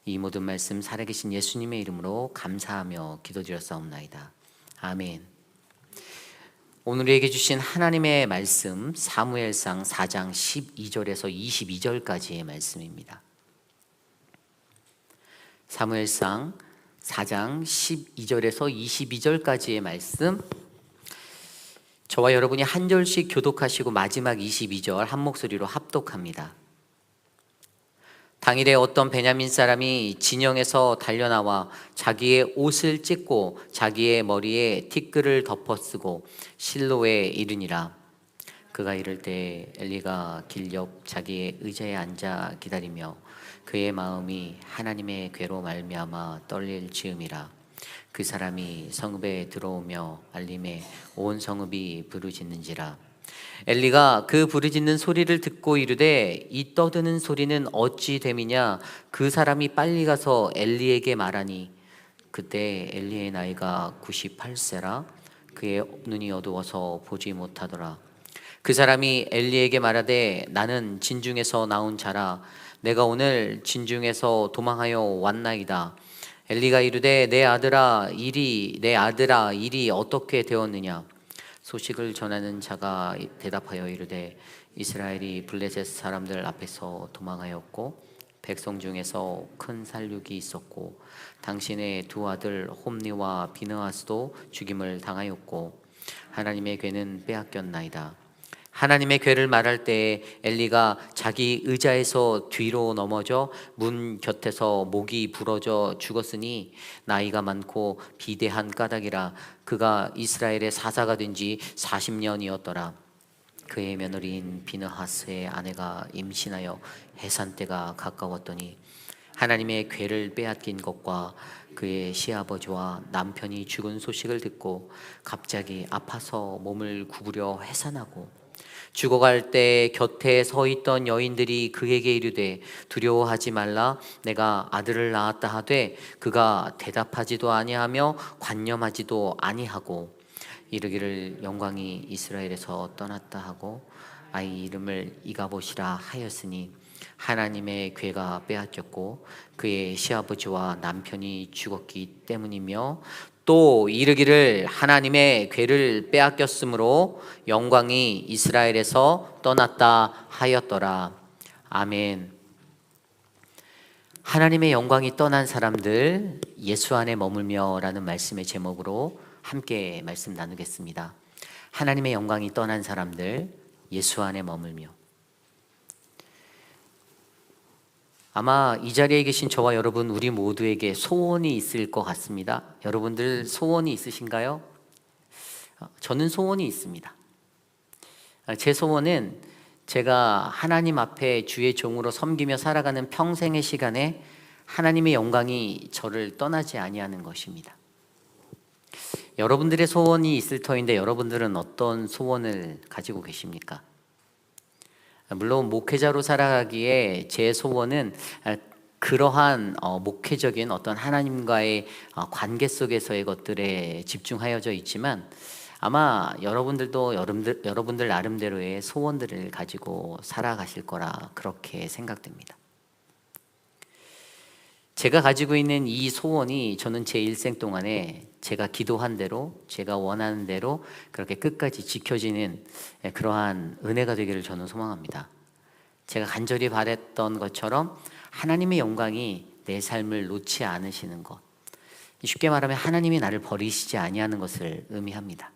이 모든 말씀 살아계신 예수님의 이름으로 감사하며 기도드렸사옵나이다. 아멘. 오늘 우리에게 주신 하나님의 말씀 사무엘상 4장 12절에서 22절까지의 말씀입니다. 사무엘상 4장 12절에서 22절까지의 말씀, 저와 여러분이 한 절씩 교독하시고 마지막 22절 한 목소리로 합독합니다. 당일에 어떤 베냐민 사람이 진영에서 달려나와 자기의 옷을 찢고 자기의 머리에 티끌을 덮어쓰고 실로에 이르니라. 그가 이를 때 엘리가 길 옆 자기의 의자에 앉아 기다리며 그의 마음이 하나님의 괴로 말미암아 떨릴 즈음이라. 그 사람이 성읍에 들어오며 알림에 온 성읍이 부르짖는지라. 엘리가 그 부르짖는 소리를 듣고 이르되 이 떠드는 소리는 어찌 됨이냐. 그 사람이 빨리 가서 엘리에게 말하니 그때 엘리의 나이가 98세라. 그의 눈이 어두워서 보지 못하더라. 그 사람이 엘리에게 말하되 나는 진중에서 나온 자라. 내가 오늘 진중에서 도망하여 왔나이다. 엘리가 이르되 내 아들아 일이 어떻게 되었느냐. 소식을 전하는 자가 대답하여 이르되 이스라엘이 블레셋 사람들 앞에서 도망하였고 백성 중에서 큰 살육이 있었고 당신의 두 아들 홈니와 비느하스도 죽임을 당하였고 하나님의 괴는 빼앗겼나이다. 하나님의 괴를 말할 때에 엘리가 자기 의자에서 뒤로 넘어져 문 곁에서 목이 부러져 죽었으니 나이가 많고 비대한 까닭이라. 그가 이스라엘의 사사가 된 지 40년이었더라. 그의 며느리인 비느하스의 아내가 임신하여 해산 때가 가까웠더니 하나님의 괴를 빼앗긴 것과 그의 시아버지와 남편이 죽은 소식을 듣고 갑자기 아파서 몸을 구부려 해산하고 죽어갈 때 곁에 서 있던 여인들이 그에게 이르되 두려워하지 말라. 내가 아들을 낳았다 하되 그가 대답하지도 아니하며 관념하지도 아니하고 이르기를 영광이 이스라엘에서 떠났다 하고 아이 이름을 이가봇이라 하였으니 하나님의 괴가 빼앗겼고 그의 시아버지와 남편이 죽었기 때문이며 또 이르기를 하나님의 괴를 빼앗겼으므로 영광이 이스라엘에서 떠났다 하였더라. 아멘. 하나님의 영광이 떠난 사람들 예수 안에 머물며 라는 말씀의 제목으로 함께 말씀 나누겠습니다. 하나님의 영광이 떠난 사람들 예수 안에 머물며. 아마 이 자리에 계신 저와 여러분 우리 모두에게 소원이 있을 것 같습니다. 여러분들 소원이 있으신가요? 저는 소원이 있습니다. 제 소원은 제가 하나님 앞에 주의 종으로 섬기며 살아가는 평생의 시간에 하나님의 영광이 저를 떠나지 아니하는 것입니다. 여러분들의 소원이 있을 터인데 여러분들은 어떤 소원을 가지고 계십니까? 물론 목회자로 살아가기에 제 소원은 그러한 목회적인 어떤 하나님과의 관계 속에서의 것들에 집중하여져 있지만 아마 여러분들도 여러분들 나름대로의 소원들을 가지고 살아가실 거라 그렇게 생각됩니다. 제가 가지고 있는 이 소원이 저는 제 일생 동안에 제가 기도한 대로 제가 원하는 대로 그렇게 끝까지 지켜지는 그러한 은혜가 되기를 저는 소망합니다. 제가 간절히 바랬던 것처럼 하나님의 영광이 내 삶을 놓지 않으시는 것, 쉽게 말하면 하나님이 나를 버리시지 아니하는 것을 의미합니다.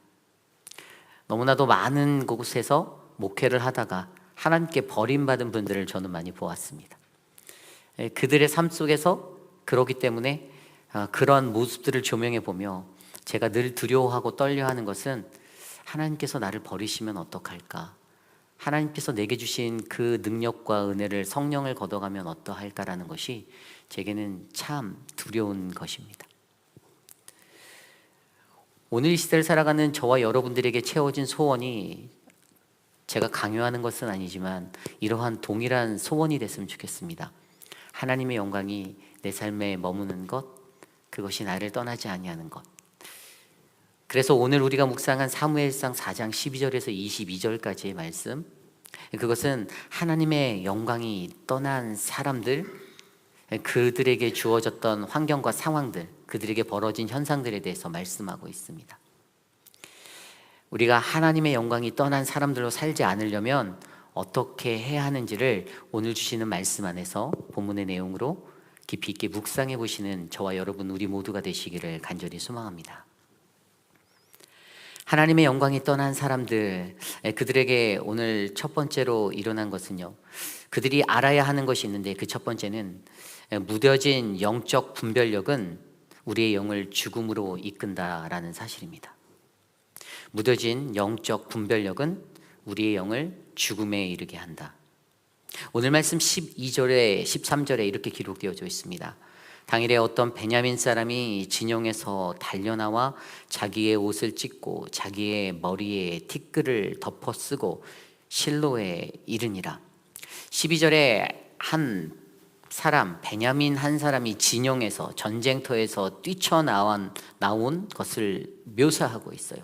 너무나도 많은 곳에서 목회를 하다가 하나님께 버림받은 분들을 저는 많이 보았습니다. 그들의 삶 속에서 그렇기 때문에 그런 모습들을 조명해 보며 제가 늘 두려워하고 떨려하는 것은 하나님께서 나를 버리시면 어떡할까? 하나님께서 내게 주신 그 능력과 은혜를 성령을 걷어가면 어떠할까라는 것이 제게는 참 두려운 것입니다. 오늘 이 시대를 살아가는 저와 여러분들에게 채워진 소원이 제가 강요하는 것은 아니지만 이러한 동일한 소원이 됐으면 좋겠습니다. 하나님의 영광이 내 삶에 머무는 것, 그것이 나를 떠나지 아니하는 것. 그래서 오늘 우리가 묵상한 사무엘상 4장 12절에서 22절까지의 말씀, 그것은 하나님의 영광이 떠난 사람들, 그들에게 주어졌던 환경과 상황들, 그들에게 벌어진 현상들에 대해서 말씀하고 있습니다. 우리가 하나님의 영광이 떠난 사람들로 살지 않으려면 어떻게 해야 하는지를 오늘 주시는 말씀 안에서 본문의 내용으로 깊이 있게 묵상해 보시는 저와 여러분 우리 모두가 되시기를 간절히 소망합니다. 하나님의 영광이 떠난 사람들, 그들에게 오늘 첫 번째로 일어난 것은요, 그들이 알아야 하는 것이 있는데 그 첫 번째는 무뎌진 영적 분별력은 우리의 영을 죽음으로 이끈다라는 사실입니다. 무뎌진 영적 분별력은 우리의 영을 죽음에 이르게 한다. 오늘 말씀 12절에 13절에 이렇게 기록되어져 있습니다. 당일에 어떤 베냐민 사람이 진영에서 달려나와 자기의 옷을 찢고 자기의 머리에 티끌을 덮어 쓰고 실로에 이르니라. 12절에 한 사람, 베냐민 한 사람이 진영에서, 전쟁터에서 뛰쳐나온 것을 묘사하고 있어요.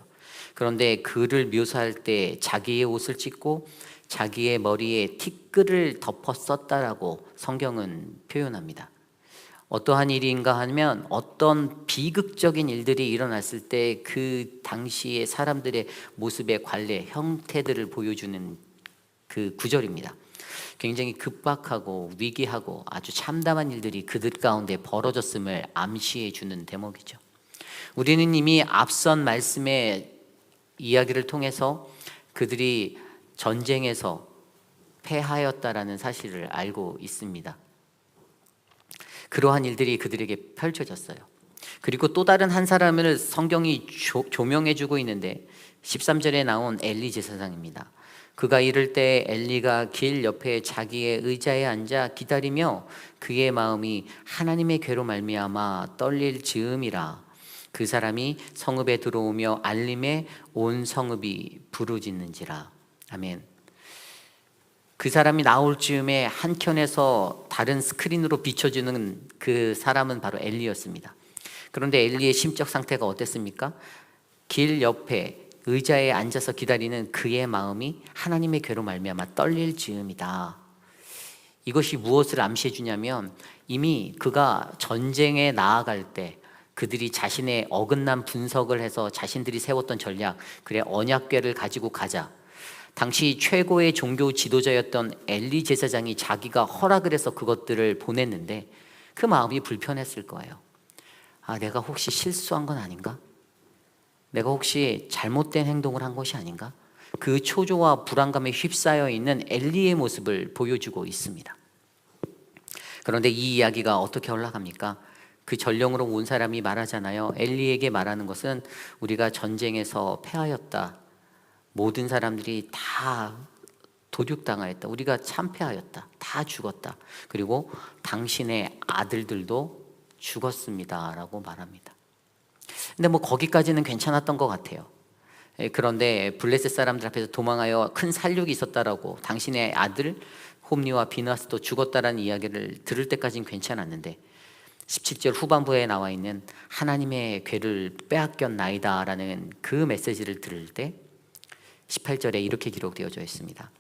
그런데 그를 묘사할 때 자기의 옷을 찢고 자기의 머리에 티끌을 덮어 썼다라고 성경은 표현합니다. 어떠한 일인가 하면 어떤 비극적인 일들이 일어났을 때 그 당시의 사람들의 모습의 관례, 형태들을 보여주는 그 구절입니다. 굉장히 급박하고 위기하고 아주 참담한 일들이 그들 가운데 벌어졌음을 암시해 주는 대목이죠. 우리는 이미 앞선 말씀의 이야기를 통해서 그들이 전쟁에서 패하였다라는 사실을 알고 있습니다. 그러한 일들이 그들에게 펼쳐졌어요. 그리고 또 다른 한 사람을 성경이 조명해 주고 있는데 13절에 나온 엘리 제사장입니다. 그가 이를 때 엘리가 길 옆에 자기의 의자에 앉아 기다리며 그의 마음이 하나님의 괴로 말미암아 떨릴 즈음이라. 그 사람이 성읍에 들어오며 알림에 온 성읍이 부르짖는지라. 아멘. 그 사람이 나올 즈음에 한켠에서 다른 스크린으로 비춰주는 그 사람은 바로 엘리였습니다. 그런데 엘리의 심적 상태가 어땠습니까? 길 옆에 의자에 앉아서 기다리는 그의 마음이 하나님의 괴로 말미암아 떨릴 즈음이다. 이것이 무엇을 암시해 주냐면 이미 그가 전쟁에 나아갈 때 그들이 자신의 어긋난 분석을 해서 자신들이 세웠던 전략, 그래 언약궤를 가지고 가자. 당시 최고의 종교 지도자였던 엘리 제사장이 자기가 허락을 해서 그것들을 보냈는데 그 마음이 불편했을 거예요. 아, 내가 혹시 실수한 건 아닌가? 내가 혹시 잘못된 행동을 한 것이 아닌가? 그 초조와 불안감에 휩싸여 있는 엘리의 모습을 보여주고 있습니다. 그런데 이 이야기가 어떻게 올라갑니까? 그 전령으로 온 사람이 말하잖아요. 엘리에게 말하는 것은 우리가 전쟁에서 패하였다. 모든 사람들이 다 도륙당하였다. 우리가 참패하였다. 다 죽었다. 그리고 당신의 아들들도 죽었습니다. 라고 말합니다. 근데 뭐 거기까지는 괜찮았던 것 같아요. 그런데 블레셋 사람들 앞에서 도망하여 큰 살육이 있었다라고 당신의 아들 홈리와 비나스도 죽었다라는 이야기를 들을 때까지는 괜찮았는데 17절 후반부에 나와 있는 하나님의 괴를 빼앗겼나이다 라는 그 메시지를 들을 때 18절에 이렇게 기록되어져 있습니다.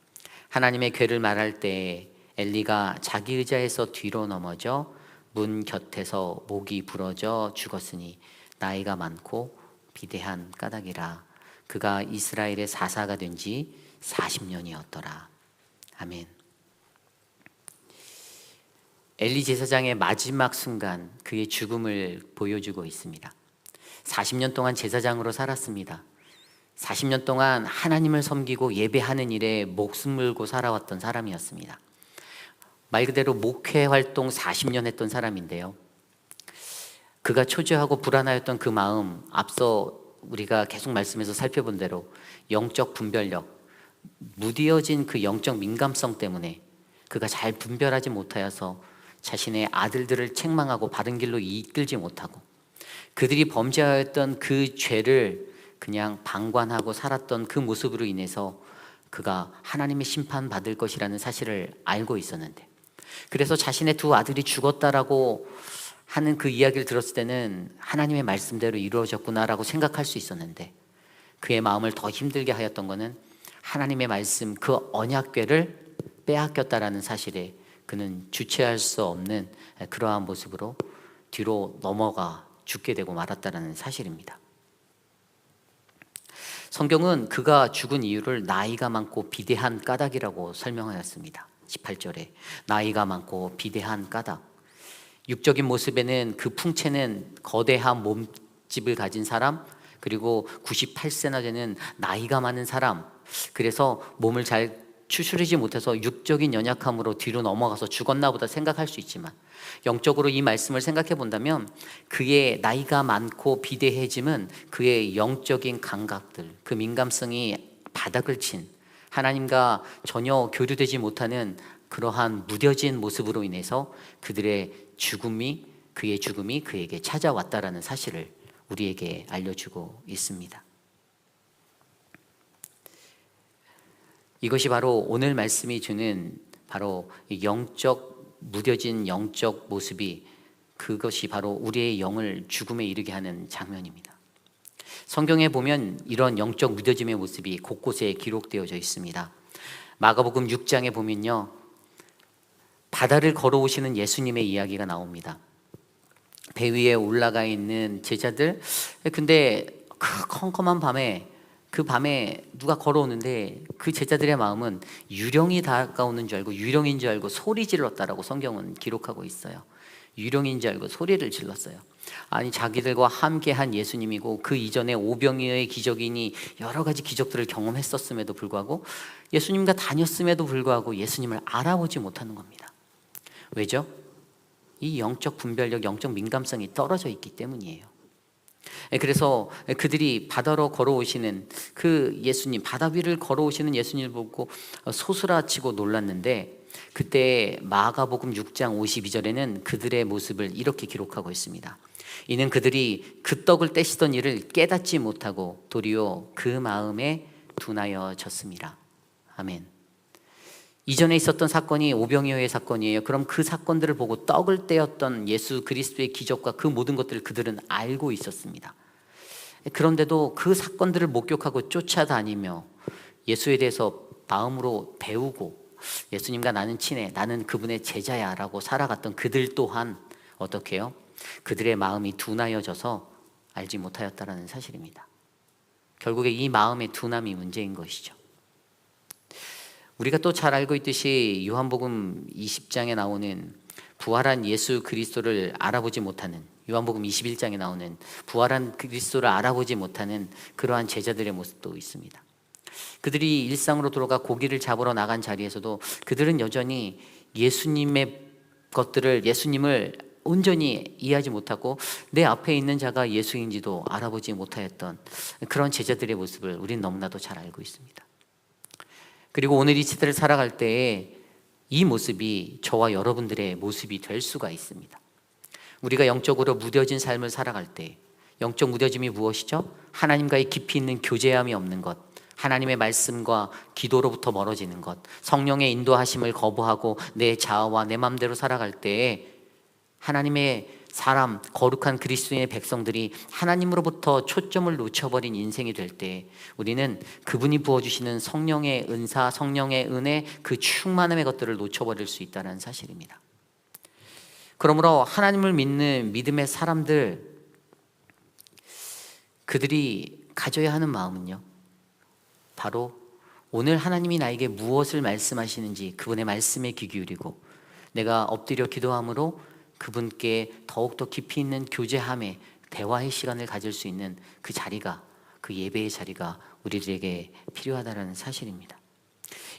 하나님의 괴를 말할 때 엘리가 자기 의자에서 뒤로 넘어져 문 곁에서 목이 부러져 죽었으니 나이가 많고 비대한 까닭이라. 그가 이스라엘의 사사가 된 지 40년이었더라. 아멘. 엘리 제사장의 마지막 순간 그의 죽음을 보여주고 있습니다. 40년 동안 제사장으로 살았습니다. 40년 동안 하나님을 섬기고 예배하는 일에 목숨 걸고 살아왔던 사람이었습니다. 말 그대로 목회 활동 40년 했던 사람인데요. 그가 초조하고 불안하였던 그 마음, 앞서 우리가 계속 말씀에서 살펴본 대로 영적 분별력, 무디어진 그 영적 민감성 때문에 그가 잘 분별하지 못하여서 자신의 아들들을 책망하고 바른 길로 이끌지 못하고 그들이 범죄하였던 그 죄를 그냥 방관하고 살았던 그 모습으로 인해서 그가 하나님의 심판받을 것이라는 사실을 알고 있었는데, 그래서 자신의 두 아들이 죽었다라고 하는 그 이야기를 들었을 때는 하나님의 말씀대로 이루어졌구나라고 생각할 수 있었는데, 그의 마음을 더 힘들게 하였던 것은 하나님의 말씀 그 언약궤를 빼앗겼다라는 사실에 그는 주체할 수 없는 그러한 모습으로 뒤로 넘어가 죽게 되고 말았다는 사실입니다. 성경은 그가 죽은 이유를 나이가 많고 비대한 까닭이라고 설명하였습니다. 18절에 나이가 많고 비대한 까닭. 육적인 모습에는 그 풍채는 거대한 몸집을 가진 사람, 그리고 98세나 되는 나이가 많은 사람, 그래서 몸을 잘 추스르지 못해서 육적인 연약함으로 뒤로 넘어가서 죽었나 보다 생각할 수 있지만, 영적으로 이 말씀을 생각해 본다면 그의 나이가 많고 비대해짐은 그의 영적인 감각들, 그 민감성이 바닥을 친, 하나님과 전혀 교류되지 못하는 그러한 무뎌진 모습으로 인해서 그의 죽음이 그에게 찾아왔다라는 사실을 우리에게 알려주고 있습니다. 이것이 바로 오늘 말씀이 주는 바로 무뎌진 영적 모습이, 그것이 바로 우리의 영을 죽음에 이르게 하는 장면입니다. 성경에 보면 이런 영적 무뎌짐의 모습이 곳곳에 기록되어져 있습니다. 마가복음 6장에 보면요, 바다를 걸어오시는 예수님의 이야기가 나옵니다. 배 위에 올라가 있는 제자들, 근데 그 컴컴한 밤에, 그 밤에 누가 걸어오는데 그 제자들의 마음은 유령이 다가오는 줄 알고 유령인 줄 알고 소리 질렀다라고 성경은 기록하고 있어요. 유령인 줄 알고 소리를 질렀어요. 아니, 자기들과 함께한 예수님이고 그 이전에 오병이어의 기적이니 여러 가지 기적들을 경험했었음에도 불구하고, 예수님과 다녔음에도 불구하고 예수님을 알아보지 못하는 겁니다. 왜죠? 이 영적 분별력, 영적 민감성이 떨어져 있기 때문이에요. 그래서 그들이 바다로 걸어오시는 그 예수님, 바다 위를 걸어오시는 예수님을 보고 소스라치고 놀랐는데, 그때 마가복음 6장 52절에는 그들의 모습을 이렇게 기록하고 있습니다. 이는 그들이 그 떡을 떼시던 일을 깨닫지 못하고 도리어 그 마음에 둔하여졌습니다. 아멘. 이전에 있었던 사건이 오병이어의 사건이에요. 그럼 그 사건들을 보고 떡을 떼었던 예수 그리스도의 기적과 그 모든 것들을 그들은 알고 있었습니다. 그런데도 그 사건들을 목격하고 쫓아다니며 예수에 대해서 마음으로 배우고, 예수님과 나는 친해, 나는 그분의 제자야 라고 살아갔던 그들 또한 어떻게 해요? 그들의 마음이 둔하여져서 알지 못하였다는 사실입니다. 결국에 이 마음의 둔함이 문제인 것이죠. 우리가 또 잘 알고 있듯이 요한복음 20장에 나오는 부활한 예수 그리스도를 알아보지 못하는, 요한복음 21장에 나오는 부활한 그리스도를 알아보지 못하는 그러한 제자들의 모습도 있습니다. 그들이 일상으로 돌아가 고기를 잡으러 나간 자리에서도 그들은 여전히 예수님을 온전히 이해하지 못하고 내 앞에 있는 자가 예수인지도 알아보지 못하였던 그런 제자들의 모습을 우리는 너무나도 잘 알고 있습니다. 그리고 오늘 이 시대를 살아갈 때에 이 모습이 저와 여러분들의 모습이 될 수가 있습니다. 우리가 영적으로 무뎌진 삶을 살아갈 때, 영적 무뎌짐이 무엇이죠? 하나님과의 깊이 있는 교제함이 없는 것, 하나님의 말씀과 기도로부터 멀어지는 것, 성령의 인도하심을 거부하고 내 자아와 내 마음대로 살아갈 때에 하나님의 사람, 거룩한 그리스도인의 백성들이 하나님으로부터 초점을 놓쳐버린 인생이 될 때, 우리는 그분이 부어주시는 성령의 은사, 성령의 은혜, 그 충만함의 것들을 놓쳐버릴 수 있다는 사실입니다. 그러므로 하나님을 믿는 믿음의 사람들, 그들이 가져야 하는 마음은요, 바로 오늘 하나님이 나에게 무엇을 말씀하시는지 그분의 말씀에 귀 기울이고, 내가 엎드려 기도함으로 그분께 더욱더 깊이 있는 교제함에 대화의 시간을 가질 수 있는 그 자리가, 그 예배의 자리가 우리들에게 필요하다는 사실입니다.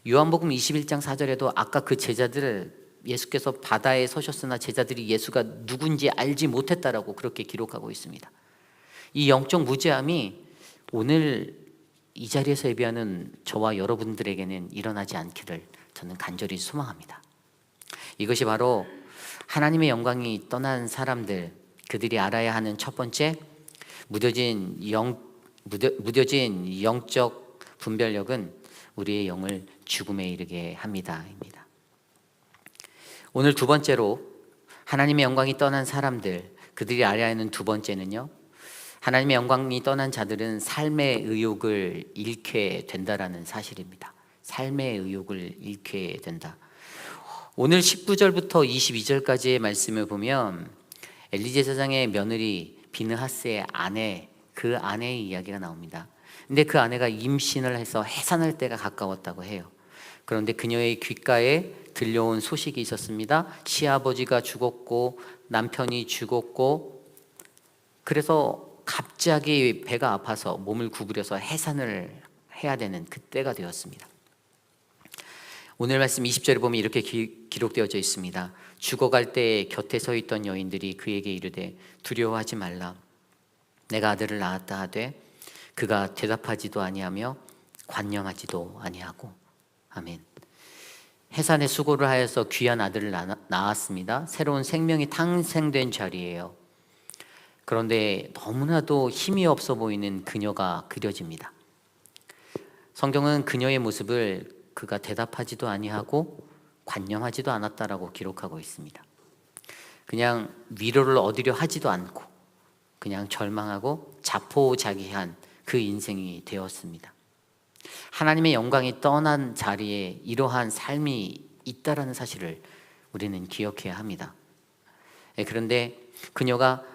요한복음 21장 4절에도 아까 그 제자들을, 예수께서 바다에 서셨으나 제자들이 예수가 누군지 알지 못했다라고 그렇게 기록하고 있습니다. 이 영적 무죄함이 오늘 이 자리에서 예배하는 저와 여러분들에게는 일어나지 않기를 저는 간절히 소망합니다. 이것이 바로 하나님의 영광이 떠난 사람들, 그들이 알아야 하는 첫 번째 무뎌진 영적 분별력은 우리의 영을 죽음에 이르게 합니다입니다. 오늘 두 번째로 하나님의 영광이 떠난 사람들, 그들이 알아야 하는 두 번째는요, 하나님의 영광이 떠난 자들은 삶의 의욕을 잃게 된다라는 사실입니다. 삶의 의욕을 잃게 된다. 오늘 19절부터 22절까지의 말씀을 보면 엘리 제사장의 며느리 비느하스의 아내, 그 아내의 이야기가 나옵니다. 근데 그 아내가 임신을 해서 해산할 때가 가까웠다고 해요. 그런데 그녀의 귓가에 들려온 소식이 있었습니다. 시아버지가 죽었고 남편이 죽었고, 그래서 갑자기 배가 아파서 몸을 구부려서 해산을 해야 되는 그때가 되었습니다. 오늘 말씀 20절에 보면 이렇게 기록되어져 있습니다. 죽어갈 때 곁에 서 있던 여인들이 그에게 이르되 두려워하지 말라. 내가 아들을 낳았다 하되 그가 대답하지도 아니하며 관념하지도 아니하고. 아멘. 해산의 수고를 하여서 귀한 아들을 낳았습니다. 새로운 생명이 탄생된 자리예요. 그런데 너무나도 힘이 없어 보이는 그녀가 그려집니다. 성경은 그녀의 모습을 그가 대답하지도 아니하고 관념하지도 않았다라고 기록하고 있습니다. 그냥 위로를 얻으려 하지도 않고 그냥 절망하고 자포자기한 그 인생이 되었습니다. 하나님의 영광이 떠난 자리에 이러한 삶이 있다라는 사실을 우리는 기억해야 합니다. 그런데 그녀가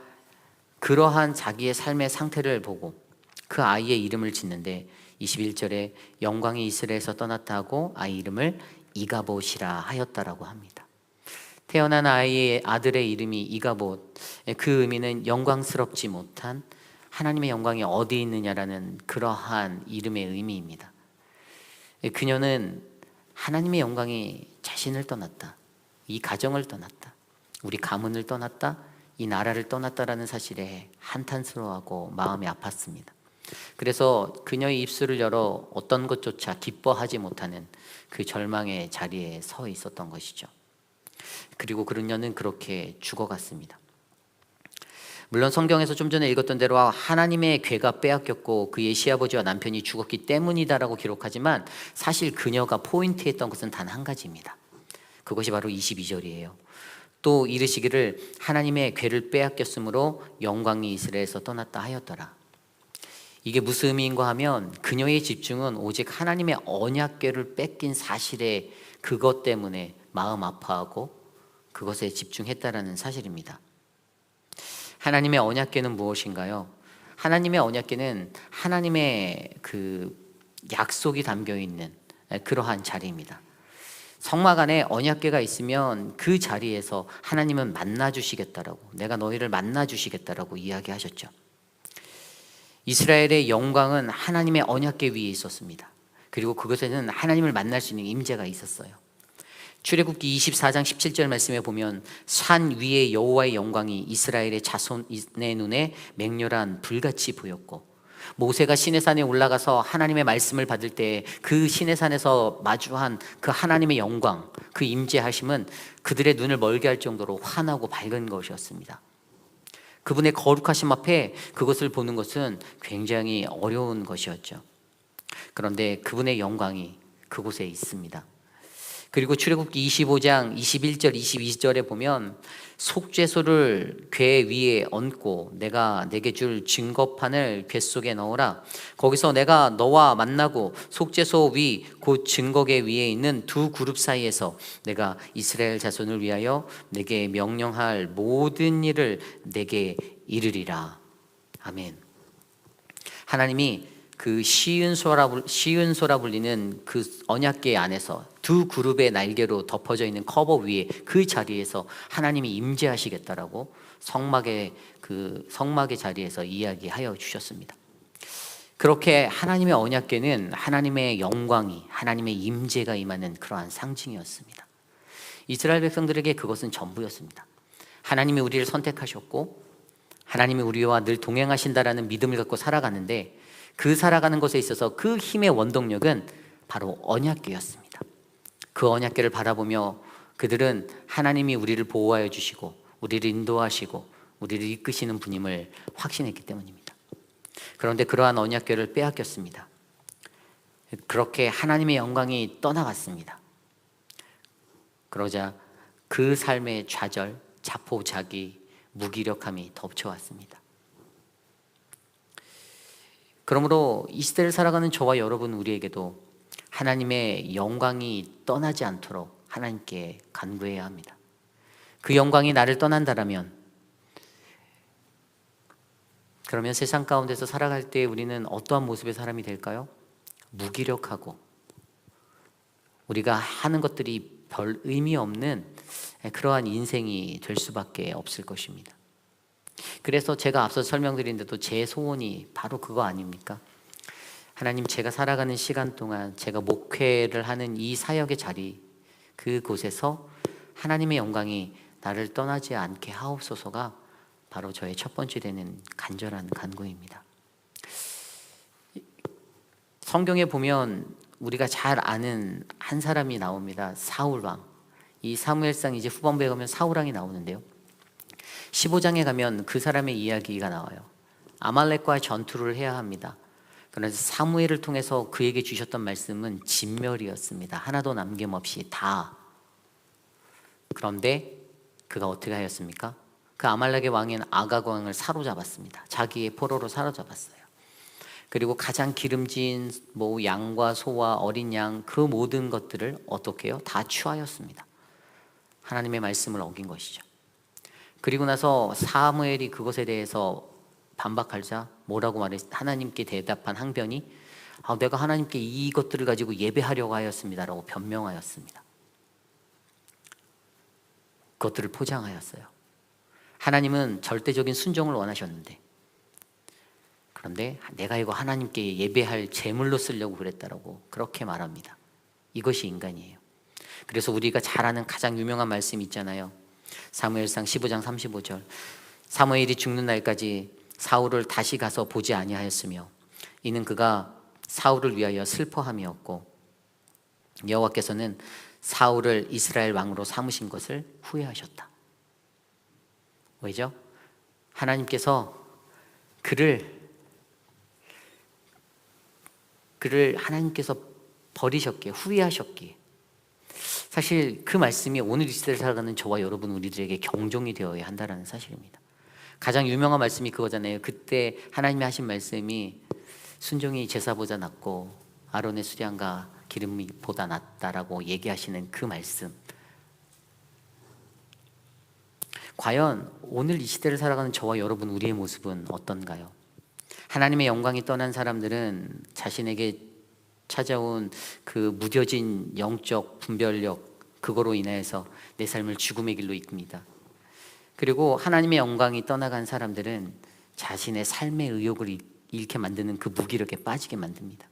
그러한 자기의 삶의 상태를 보고 그 아이의 이름을 짓는데 21절에 영광이 이스라엘에서 떠났다 하고 아이 이름을 이가봇이라 하였다라고 합니다. 태어난 아들의 이름이 이가봇, 그 의미는 영광스럽지 못한, 하나님의 영광이 어디 있느냐라는 그러한 이름의 의미입니다. 그녀는 하나님의 영광이 자신을 떠났다, 이 가정을 떠났다, 우리 가문을 떠났다, 이 나라를 떠났다라는 사실에 한탄스러워하고 마음이 아팠습니다. 그래서 그녀의 입술을 열어 어떤 것조차 기뻐하지 못하는 그 절망의 자리에 서 있었던 것이죠. 그리고 그녀는 그렇게 죽어갔습니다. 물론 성경에서 좀 전에 읽었던 대로 하나님의 괴가 빼앗겼고 그의 시아버지와 남편이 죽었기 때문이다라고 기록하지만 사실 그녀가 포인트했던 것은 단 한 가지입니다. 그것이 바로 22절이에요. 또 이르시기를 하나님의 괴를 빼앗겼으므로 영광이 이스라엘에서 떠났다 하였더라. 이게 무슨 의미인가 하면 그녀의 집중은 오직 하나님의 언약궤를 뺏긴 사실에 그것 때문에 마음 아파하고 그것에 집중했다라는 사실입니다. 하나님의 언약궤는 무엇인가요? 하나님의 언약궤는 하나님의 그 약속이 담겨 있는 그러한 자리입니다. 성막 안에 언약궤가 있으면 그 자리에서 하나님은 만나 주시겠다라고, 내가 너희를 만나 주시겠다라고 이야기하셨죠. 이스라엘의 영광은 하나님의 언약궤 위에 있었습니다. 그리고 그것에는 하나님을 만날 수 있는 임재가 있었어요. 출애굽기 24장 17절 말씀에 보면 산 위에 여호와의 영광이 이스라엘의 자손의 눈에 맹렬한 불같이 보였고, 모세가 시내산에 올라가서 하나님의 말씀을 받을 때 그 시내산에서 마주한 그 하나님의 영광, 그 임재하심은 그들의 눈을 멀게 할 정도로 환하고 밝은 것이었습니다. 그분의 거룩하심 앞에 그것을 보는 것은 굉장히 어려운 것이었죠. 그런데 그분의 영광이 그곳에 있습니다. 그리고 출애굽기 25장 21절 22절에 보면 속죄소를 궤 위에 얹고 내가 내게 줄 증거판을 궤 속에 넣으라. 거기서 내가 너와 만나고 속죄소 위 곧 증거궤 위에 있는 두 그룹 사이에서 내가 이스라엘 자손을 위하여 내게 명령할 모든 일을 내게 이르리라. 아멘. 하나님이 그 시은소라 불리는 그 언약궤 안에서 두 그룹의 날개로 덮어져 있는 커버 위에 그 자리에서 하나님이 임재하시겠다라고 성막의 자리에서 이야기하여 주셨습니다. 그렇게 하나님의 언약궤는 하나님의 영광이, 하나님의 임재가 임하는 그러한 상징이었습니다. 이스라엘 백성들에게 그것은 전부였습니다. 하나님이 우리를 선택하셨고 하나님이 우리와 늘 동행하신다라는 믿음을 갖고 살아가는데, 그 살아가는 것에 있어서 그 힘의 원동력은 바로 언약궤였습니다. 그 언약궤를 바라보며 그들은 하나님이 우리를 보호하여 주시고 우리를 인도하시고 우리를 이끄시는 분임을 확신했기 때문입니다. 그런데 그러한 언약궤를 빼앗겼습니다. 그렇게 하나님의 영광이 떠나갔습니다. 그러자 그 삶의 좌절, 자포자기, 무기력함이 덮쳐왔습니다. 그러므로 이 시대를 살아가는 저와 여러분, 우리에게도 하나님의 영광이 떠나지 않도록 하나님께 간구해야 합니다. 그 영광이 나를 떠난다라면, 그러면 세상 가운데서 살아갈 때 우리는 어떠한 모습의 사람이 될까요? 무기력하고 우리가 하는 것들이 별 의미 없는 그러한 인생이 될 수밖에 없을 것입니다. 그래서 제가 앞서 설명드린 대로 제 소원이 바로 그거 아닙니까? 하나님, 제가 살아가는 시간 동안 제가 목회를 하는 이 사역의 자리, 그곳에서 하나님의 영광이 나를 떠나지 않게 하옵소서가 바로 저의 첫 번째 되는 간절한 간구입니다. 성경에 보면 우리가 잘 아는 한 사람이 나옵니다. 사울왕. 이 사무엘상 이제 후반부에 가면 사울왕이 나오는데요, 15장에 가면 그 사람의 이야기가 나와요. 아말렉과 전투를 해야 합니다. 그래서 사무엘을 통해서 그에게 주셨던 말씀은 진멸이었습니다. 하나도 남김없이 다. 그런데 그가 어떻게 하였습니까? 그 아말렉의 왕인 아각 왕을 사로잡았습니다. 자기의 포로로 사로잡았어요. 그리고 가장 기름진 양과 소와 어린 양, 그 모든 것들을 어떻게 해요? 다 취하였습니다. 하나님의 말씀을 어긴 것이죠. 그리고 나서 사무엘이 그것에 대해서 반박하자 뭐라고 하나님께 대답한 항변이 내가 하나님께 이것들을 가지고 예배하려고 하였습니다 라고 변명하였습니다. 그것들을 포장하였어요. 하나님은 절대적인 순종을 원하셨는데, 그런데 내가 이거 하나님께 예배할 제물로 쓰려고 그랬다라고 그렇게 말합니다. 이것이 인간이에요. 그래서 우리가 잘 아는 가장 유명한 말씀이 있잖아요. 사무엘상 15장 35절. 사무엘이 죽는 날까지 사울을 다시 가서 보지 아니하였으며 이는 그가 사울을 위하여 슬퍼함이었고 여호와께서는 사울을 이스라엘 왕으로 삼으신 것을 후회하셨다. 왜죠? 하나님께서 그를 하나님께서 버리셨기에, 후회하셨기에, 사실 그 말씀이 오늘 이 시대를 살아가는 저와 여러분 우리들에게 경종이 되어야 한다는 사실입니다. 가장 유명한 말씀이 그거잖아요. 그때 하나님이 하신 말씀이 순종이 제사보다 낫고 아론의 수량과 기름보다 낫다라고 얘기하시는 그 말씀. 과연 오늘 이 시대를 살아가는 저와 여러분 우리의 모습은 어떤가요? 하나님의 영광이 떠난 사람들은 자신에게 찾아온 그 무뎌진 영적 분별력, 그거로 인해서 내 삶을 죽음의 길로 이끕니다. 그리고 하나님의 영광이 떠나간 사람들은 자신의 삶의 의욕을 잃게 만드는 그 무기력에 빠지게 만듭니다.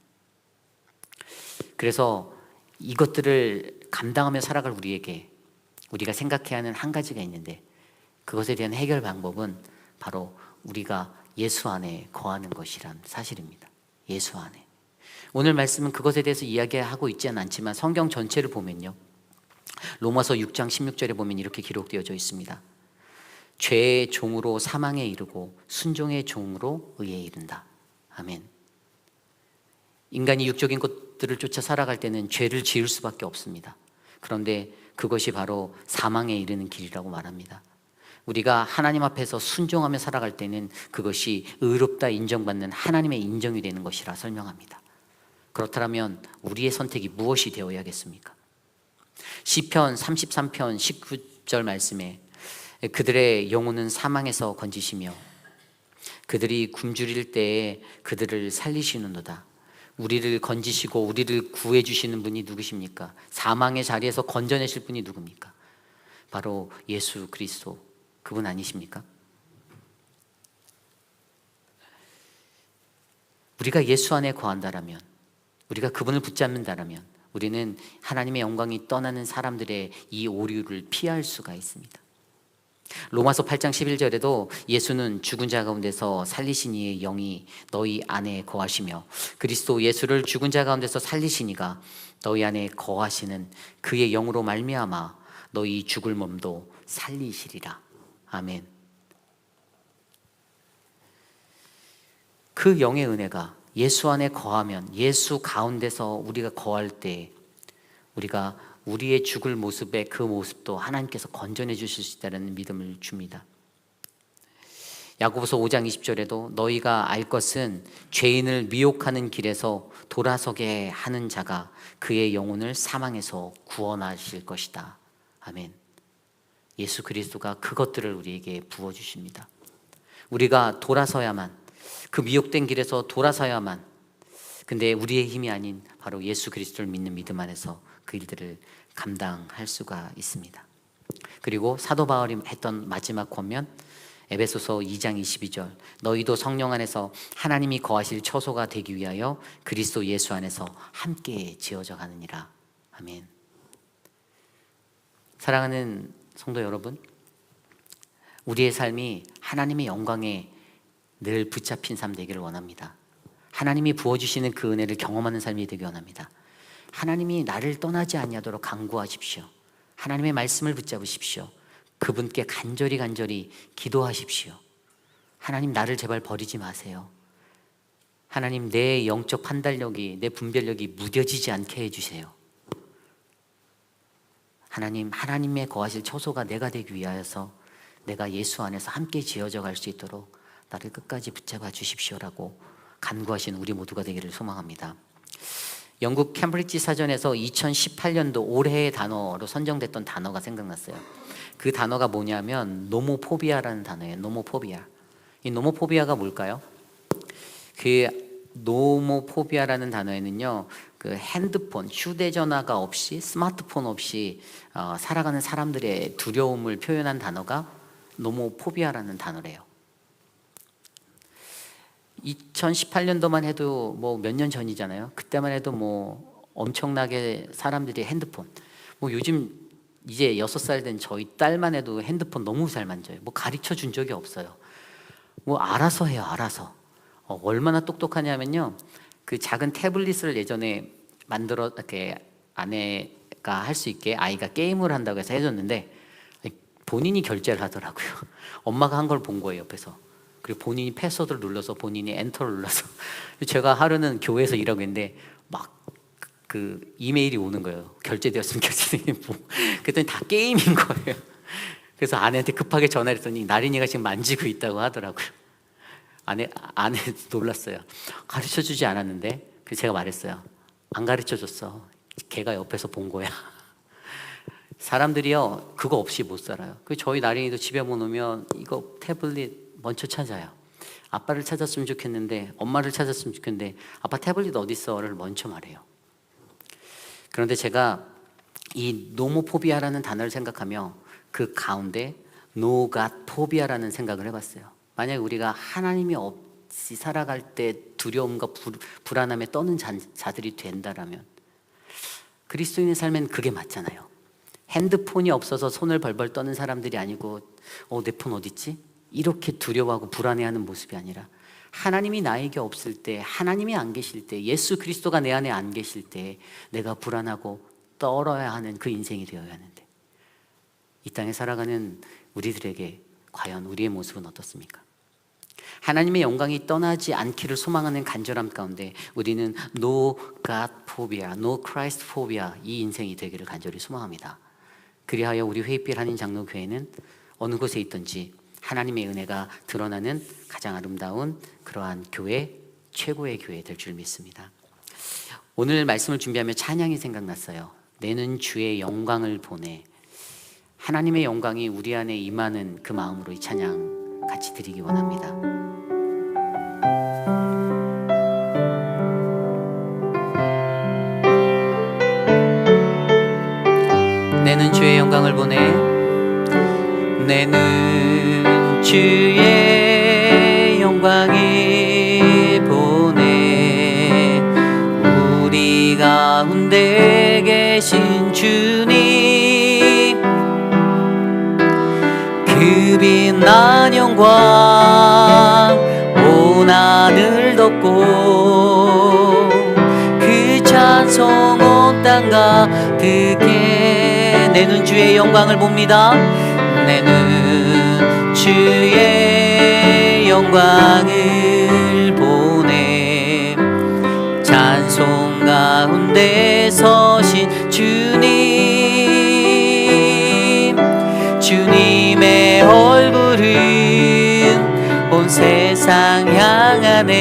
그래서 이것들을 감당하며 살아갈 우리에게 우리가 생각해야 하는 한 가지가 있는데, 그것에 대한 해결 방법은 바로 우리가 예수 안에 거하는 것이란 사실입니다. 예수 안에. 오늘 말씀은 그것에 대해서 이야기하고 있지는 않지만 성경 전체를 보면요, 로마서 6장 16절에 보면 이렇게 기록되어져 있습니다. 죄의 종으로 사망에 이르고 순종의 종으로 의에 이른다. 아멘. 인간이 육적인 것들을 쫓아 살아갈 때는 죄를 지을 수밖에 없습니다. 그런데 그것이 바로 사망에 이르는 길이라고 말합니다. 우리가 하나님 앞에서 순종하며 살아갈 때는 그것이 의롭다 인정받는 하나님의 인정이 되는 것이라 설명합니다. 그렇다면 우리의 선택이 무엇이 되어야겠습니까? 시편 33편 19절 말씀에 그들의 영혼은 사망에서 건지시며 그들이 굶주릴 때에 그들을 살리시는도다. 우리를 건지시고 우리를 구해주시는 분이 누구십니까? 사망의 자리에서 건져내실 분이 누굽니까? 바로 예수 그리스도, 그분 아니십니까? 우리가 예수 안에 거한다라면, 우리가 그분을 붙잡는다라면 우리는 하나님의 영광이 떠나는 사람들의 이 오류를 피할 수가 있습니다. 로마서 8장 11절에도 예수는 죽은 자 가운데서 살리신 이의 영이 너희 안에 거하시며 그리스도 예수를 죽은 자 가운데서 살리신 이가 너희 안에 거하시는 그의 영으로 말미암아 너희 죽을 몸도 살리시리라. 아멘. 그 영의 은혜가 예수 안에 거하면, 예수 가운데서 우리가 거할 때 우리가 우리의 죽을 모습의 그 모습도 하나님께서 건져내 주실 수 있다는 믿음을 줍니다. 야고보서 5장 20절에도 너희가 알 것은 죄인을 미혹하는 길에서 돌아서게 하는 자가 그의 영혼을 사망에서 구원하실 것이다. 아멘. 예수 그리스도가 그것들을 우리에게 부어주십니다. 우리가 돌아서야만, 그 미혹된 길에서 돌아서야만, 근데 우리의 힘이 아닌 바로 예수 그리스도를 믿는 믿음 안에서 그 일들을 감당할 수가 있습니다. 그리고 사도 바울이 했던 마지막 권면, 에베소서 2장 22절, 너희도 성령 안에서 하나님이 거하실 처소가 되기 위하여 그리스도 예수 안에서 함께 지어져 가느니라. 아멘. 사랑하는 성도 여러분, 우리의 삶이 하나님의 영광에 늘 붙잡힌 삶 되기를 원합니다. 하나님이 부어주시는 그 은혜를 경험하는 삶이 되기 원합니다. 하나님이 나를 떠나지 아니하도록 간구하십시오. 하나님의 말씀을 붙잡으십시오. 그분께 간절히 기도하십시오. 하나님, 나를 제발 버리지 마세요. 하나님, 내 영적 판단력이, 내 분별력이 무뎌지지 않게 해주세요. 하나님, 하나님의 거하실 처소가 내가 되기 위하여서 내가 예수 안에서 함께 지어져 갈 수 있도록 나를 끝까지 붙잡아 주십시오라고 간구하시는 우리 모두가 되기를 소망합니다. 영국 캠브리지 사전에서 2018년도 올해의 단어로 선정됐던 단어가 생각났어요. 그 단어가 뭐냐면 노모포비아라는 단어예요. 노모포비아. 이 노모포비아가 뭘까요? 그 노모포비아라는 단어에는요, 그 핸드폰, 휴대전화가 없이, 스마트폰 없이 살아가는 사람들의 두려움을 표현한 단어가 노모포비아라는 단어래요. 2018년도만 해도 뭐 몇 년 전이잖아요. 그때만 해도 뭐 엄청나게 사람들이 핸드폰, 뭐 요즘 이제 6살 된 저희 딸만 해도 핸드폰 너무 잘 만져요. 뭐 가르쳐 준 적이 없어요. 뭐 알아서 해요, 알아서. 얼마나 똑똑하냐면요, 그 작은 태블릿을 예전에 만들어 이렇게 아내가 할 수 있게 아이가 게임을 한다고 해서 해줬는데 본인이 결제를 하더라고요. 엄마가 한 걸 본 거예요, 옆에서. 그리고 본인이 패스워드를 눌러서 본인이 엔터를 눌러서 제가 하루는 교회에서 일하고 있는데 막 그 이메일이 오는 거예요. 결제되었으면 결제되는 뭐. 그랬더니 다 게임인 거예요. 그래서 아내한테 급하게 전화를 했더니 나린이가 지금 만지고 있다고 하더라고요. 아내 놀랐어요. 가르쳐주지 않았는데. 그래서 제가 말했어요. 안 가르쳐줬어. 걔가 옆에서 본 거야. 사람들이요, 그거 없이 못 살아요. 그 저희 나린이도 집에 오면 이거 태블릿 먼저 찾아요. 아빠를 찾았으면 좋겠는데, 엄마를 찾았으면 좋겠는데, 아빠 태블릿 어디 있어를 먼저 말해요. 그런데 제가 이 노모포비아라는 단어를 생각하며 그 가운데 노갓포비아라는 생각을 해봤어요. 만약에 우리가 하나님이 없이 살아갈 때 두려움과 불안함에 떠는 자들이 된다라면, 그리스도인의 삶엔 그게 맞잖아요. 핸드폰이 없어서 손을 벌벌 떠는 사람들이 아니고 내 폰 어디 있지? 이렇게 두려워하고 불안해하는 모습이 아니라, 하나님이 나에게 없을 때, 하나님이 안 계실 때, 예수 그리스도가 내 안에 안 계실 때 내가 불안하고 떨어야 하는 그 인생이 되어야 하는데, 이 땅에 살아가는 우리들에게 과연 우리의 모습은 어떻습니까? 하나님의 영광이 떠나지 않기를 소망하는 간절함 가운데 우리는 No God phobia, No Christ phobia, 이 인생이 되기를 간절히 소망합니다. 그리하여 우리 회의빛 한인 장로교회는 어느 곳에 있든지 하나님의 은혜가 드러나는 가장 아름다운 그러한 교회, 최고의 교회 될 줄 믿습니다. 오늘 말씀을 준비하며 찬양이 생각났어요. 내는 주의 영광을 보내. 하나님의 영광이 우리 안에 임하는 그 마음으로 이 찬양 같이 드리기 원합니다. 내는 주의 영광을 보내. 내는 주의 영광을 보내. 우리 가운데 계신 주님, 그 빛난 영광 온 하늘 덮고 그 찬송 온 땅 가득해. 내는 주의 영광을 봅니다. 내는 주의 영광을 보내. 찬송 가운데 서신 주님, 주님의 얼굴은 세상 향하네.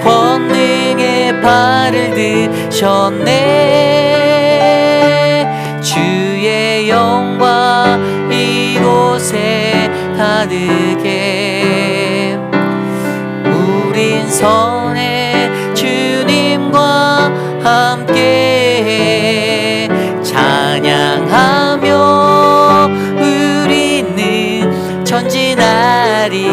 권능의 발을 드셨네. 주의 영광 이곳에 가득해. 우린 선해 주님과 함께 찬양하며 우리는 전진하리.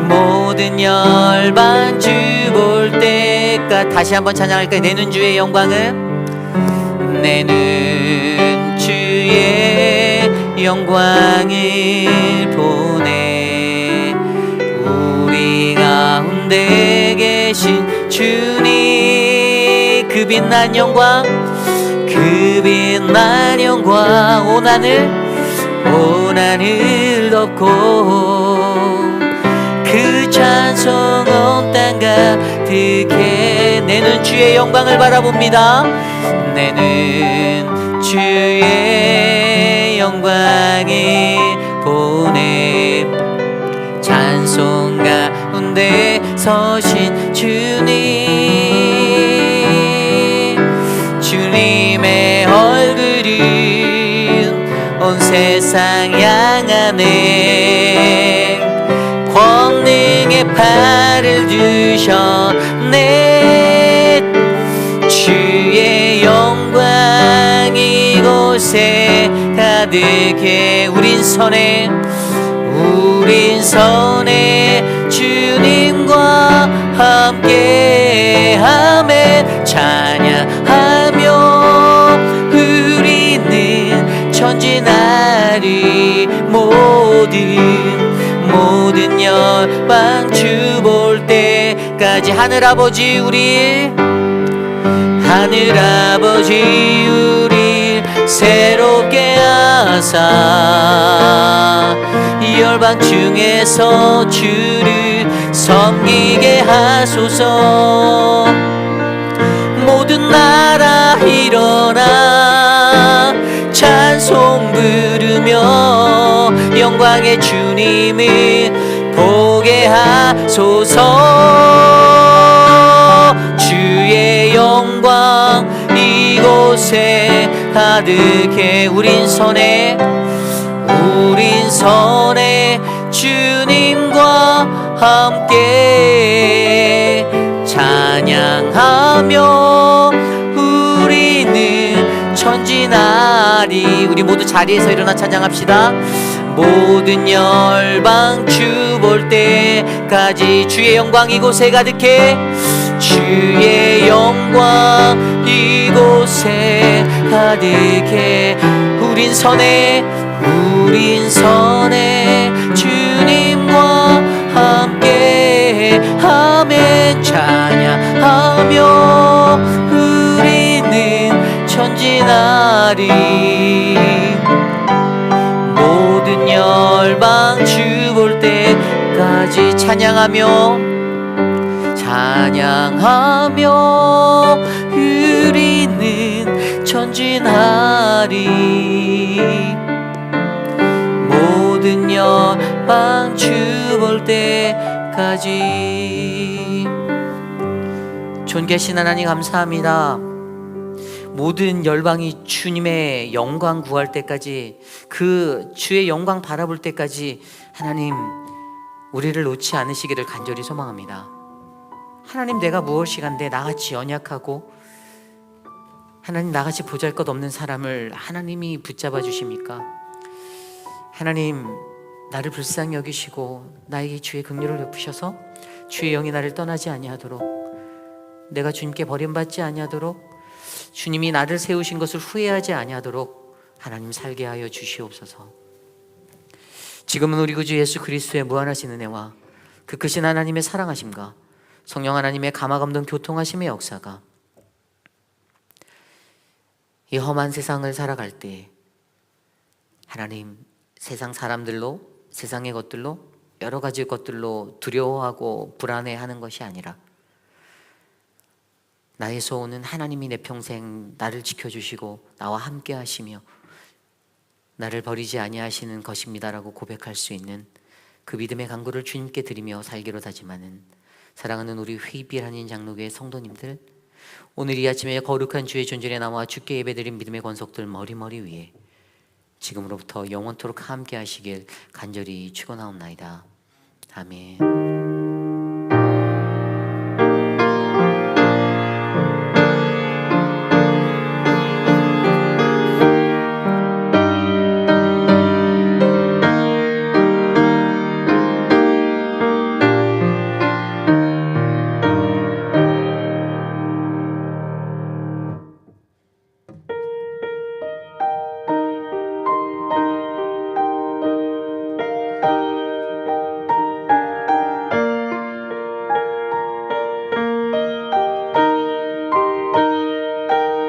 모든 열방 주 볼 때까지 다시 한번 찬양할까요? 내 눈 주의 영광을, 내 눈 주의 영광을 보네. 우리 가운데 계신 주님, 그 빛난 영광, 그 빛난 영광 온 하늘 덮고 그 찬송 온 땅 가득해. 내 눈 주의 영광을 바라봅니다. 내 눈 주의 영광을 보내. 찬송 가운데 서신 주님, 주님의 얼굴은 온 세상 향하네. 권능의 팔을 드셨네. 주의 영광 이곳에 가득해. 우린 선해 주님과 함께하며 찬양하며 우리는 전진하리. 모든 열방 주 볼 때까지 하늘아버지 우리 새롭게 하사 열방 중에서 주를 섬기게 하소서. 모든 나라 일어나 찬송 부르며 영광의 주님을 보게 하소서. 주의 영광 이곳에 가득해. 우린 선해 주님과 함께 찬양하며 우리는 전진하리. 우리 모두 자리에서 일어나 찬양합시다. 모든 열방 주 볼 때까지 주의 영광 이곳에 가득해. 주의 영광 이곳에 가득해. 우린 선해 주님과 함께 하며 찬양하며 우리는 전진하리. 모든 열방 주 볼 때까지 찬양하며 우리는 전진하리. 모든 열방 주 볼 때까지. 존귀하신 하나님 감사합니다. 모든 열방이 주님의 영광 구할 때까지, 그 주의 영광 바라볼 때까지 하나님 우리를 놓지 않으시기를 간절히 소망합니다. 하나님, 내가 무엇이간데 나같이 연약하고 하나님 나같이 보잘것없는 사람을 하나님이 붙잡아 주십니까? 하나님, 나를 불쌍히 여기시고 나에게 주의 긍휼을 베푸셔서 주의 영이 나를 떠나지 아니하도록, 내가 주님께 버림받지 아니하도록, 주님이 나를 세우신 것을 후회하지 아니하도록 하나님 살게 하여 주시옵소서. 지금은 우리 구주 예수 그리스도의 무한하신 은혜와 그 크신 하나님의 사랑하심과 성령 하나님의 감화감동 교통하심의 역사가 이 험한 세상을 살아갈 때 하나님, 세상 사람들로, 세상의 것들로, 여러 가지 것들로 두려워하고 불안해하는 것이 아니라 나에서 오는 하나님이 내 평생 나를 지켜주시고 나와 함께 하시며 나를 버리지 아니하시는 것입니다라고 고백할 수 있는 그 믿음의 간구를 주님께 드리며 살기로 다짐하는 사랑하는 우리 휘빌하는 장로교회 성도님들, 오늘 이 아침에 거룩한 주의 존전에 나와 주께 예배드린 믿음의 권속들 머리머리 위에 지금으로부터 영원토록 함께 하시길 간절히 축원하옵나이다. 아멘.